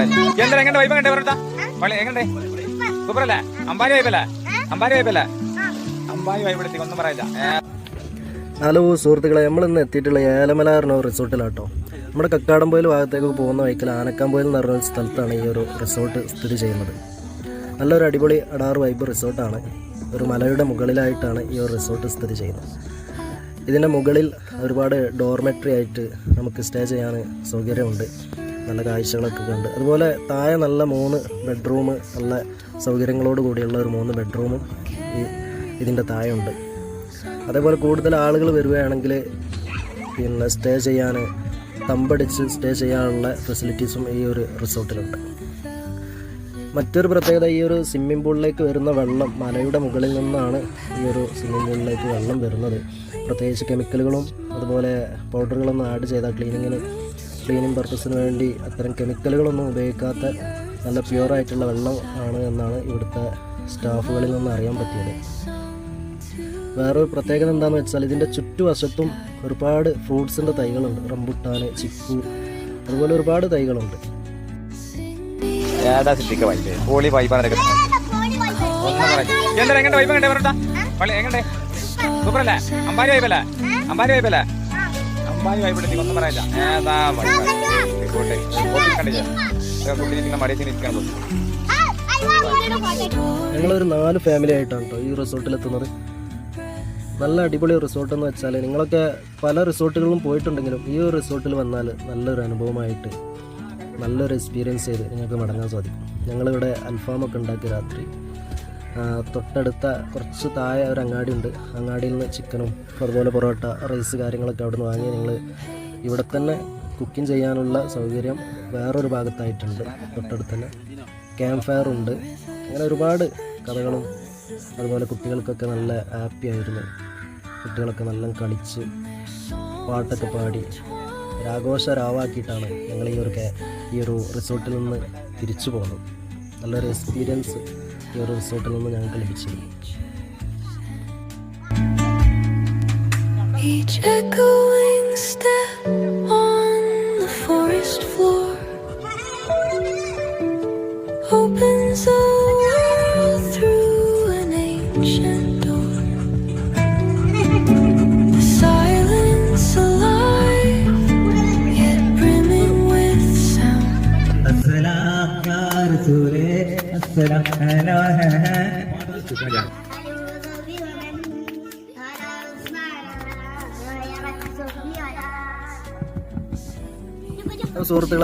എന്താ എങ്ങനെ വൈബ് കണ്ടേ പറഞ്ഞ എങ്ങനെ സൂപ്പറല്ലേ? അമ്പാരി വൈബല്ലേ? അമ്പാരി വൈബല്ലേ? അമ്പാരി വൈബ് എടുത്തി ഒന്നും പറയില്ല. ഹലോ സുഹൃത്തുക്കളെ, നമ്മളിന്ന് എത്തിയിട്ടുള്ള ഏലമലാറിനോ റിസോർട്ടിലാട്ടോ. നമ്മുടെ കക്കാടംപൊയിൽ ഭാഗത്തേക്ക് പോകുന്ന വഴിക്കൽ ആനക്കാംപൊയിൽ എന്ന് പറഞ്ഞ സ്ഥലത്താണ് ഈ ഒരു റിസോർട്ട് സ്ഥിതി ചെയ്യുന്നത്. നല്ലൊരു അടിപൊളി അടാർ വൈബ് റിസോർട്ടാണ്. ഒരു മലയുടെ മുകളിലായിട്ടാണ് ഈ ഒരു റിസോർട്ട് സ്ഥിതി ചെയ്യുന്നത്. ഇതിൻ്റെ മുകളിൽ ഒരുപാട് ഡോർമെട്രി ആയിട്ട് നമുക്ക് സ്റ്റേ ചെയ്യാൻ സൗകര്യമുണ്ട്. നല്ല കാഴ്ചകളൊക്കെ ഉണ്ട്. അതുപോലെ താഴെ നല്ല 3 ബെഡ്റൂം, നല്ല സൗകര്യങ്ങളോട് കൂടിയുള്ള ഒരു 3 ബെഡ്റൂമും ഇതിൻ്റെ താഴെ ഉണ്ട്. അതേപോലെ കൂടുതൽ ആളുകൾ വരികയാണെങ്കിൽ പിന്നെ സ്റ്റേ ചെയ്യാൻ തമ്പടിച്ച് സ്റ്റേ ചെയ്യാനുള്ള ഫെസിലിറ്റീസും ഈ ഒരു റിസോർട്ടിലുണ്ട്. മറ്റൊരു പ്രത്യേകത, ഈ ഒരു സ്വിമ്മിംഗ് പൂളിലേക്ക് വരുന്ന വെള്ളം മലയുടെ മുകളിൽ നിന്നാണ് ഈ ഒരു സ്വിമ്മിംഗ് പൂളിലേക്ക് വെള്ളം വരുന്നത്. പ്രത്യേകിച്ച് കെമിക്കലുകളും അതുപോലെ പൗഡറുകളൊന്നും ആഡ് ചെയ്ത ക്ലീനിങ് പർപ്പസിന് വേണ്ടി അത്തരം കെമിക്കലുകളൊന്നും ഉപയോഗിക്കാത്ത നല്ല പ്യുവറായിട്ടുള്ള വെള്ളം ആണ് എന്നാണ് ഇവിടുത്തെ സ്റ്റാഫുകളിൽ നിന്ന് അറിയാൻ പറ്റിയത്. വേറൊരു പ്രത്യേകത എന്താണെന്ന് വെച്ചാൽ ഇതിൻ്റെ ചുറ്റുവശത്തും ഒരുപാട് ഫ്രൂട്ട്സിൻ്റെ തൈകളുണ്ട്. റംബുട്ടാൻ, ചിക്കു, അതുപോലെ ഒരുപാട് തൈകളുണ്ട്. സൂപ്പറല്ലേ? അമ്പാരി വൈബല്ലേ? അമ്പാരി വൈബല്ലേ? അമ്പാരി വൈബ് എടുത്തി ഒന്നും പറയില്ല. ഞങ്ങളൊരു 4 ഫാമിലി ആയിട്ടാണ് കേട്ടോ ഈ റിസോർട്ടിലെത്തുന്നത്. നല്ല അടിപൊളി റിസോർട്ട് എന്ന് വെച്ചാൽ നിങ്ങളൊക്കെ പല റിസോർട്ടുകളിലും പോയിട്ടുണ്ടെങ്കിലും ഈ ഒരു റിസോർട്ടിൽ വന്നാൽ നല്ലൊരു അനുഭവമായിട്ട് നല്ലൊരു എക്സ്പീരിയൻസ് ചെയ്ത് നിങ്ങൾക്ക് മടങ്ങാൻ സാധിക്കും. ഞങ്ങളിവിടെ അൽഫാമൊക്കെ ഉണ്ടാക്കി രാത്രി തൊട്ടടുത്ത കുറച്ച് താഴെ ഒരു അങ്ങാടി ഉണ്ട്. അങ്ങാടിയിൽ നിന്ന് ചിക്കനും അതുപോലെ പൊറോട്ട, റൈസ് കാര്യങ്ങളൊക്കെ അവിടെ നിന്ന് വാങ്ങി ഞങ്ങൾ ഇവിടെ തന്നെ കുക്കിംഗ് ചെയ്യാനുള്ള സൗകര്യം വേറൊരു ഭാഗത്തായിട്ടുണ്ട്. തൊട്ടടുത്ത് തന്നെ ക്യാമ്പ് ഫയർ ഉണ്ട്. അങ്ങനെ ഒരുപാട് കഥകളും അതുപോലെ കുട്ടികൾക്കൊക്കെ നല്ല ഹാപ്പി ആയിരുന്നു. കുട്ടികളൊക്കെ നല്ല കളിച്ച് പാട്ടൊക്കെ പാടി ഒരാഘോഷ രാവാക്കിയിട്ടാണ് ഞങ്ങൾ ഈ ഒരു റിസോർട്ടിൽ നിന്ന് തിരിച്ചു പോകുന്നത്. നല്ലൊരു എക്സ്പീരിയൻസ് ഈ ഒരു റിസോർട്ടിൽ നിന്ന് ഞങ്ങൾക്ക് ലഭിച്ചിരുന്നു. Each echoing step on the forest floor opens a world through an ancient door. The silence alive, yet brimming with sound. As-salam ya Rasool, as-salam alayka. സുഹൃത്തുക്കളെ,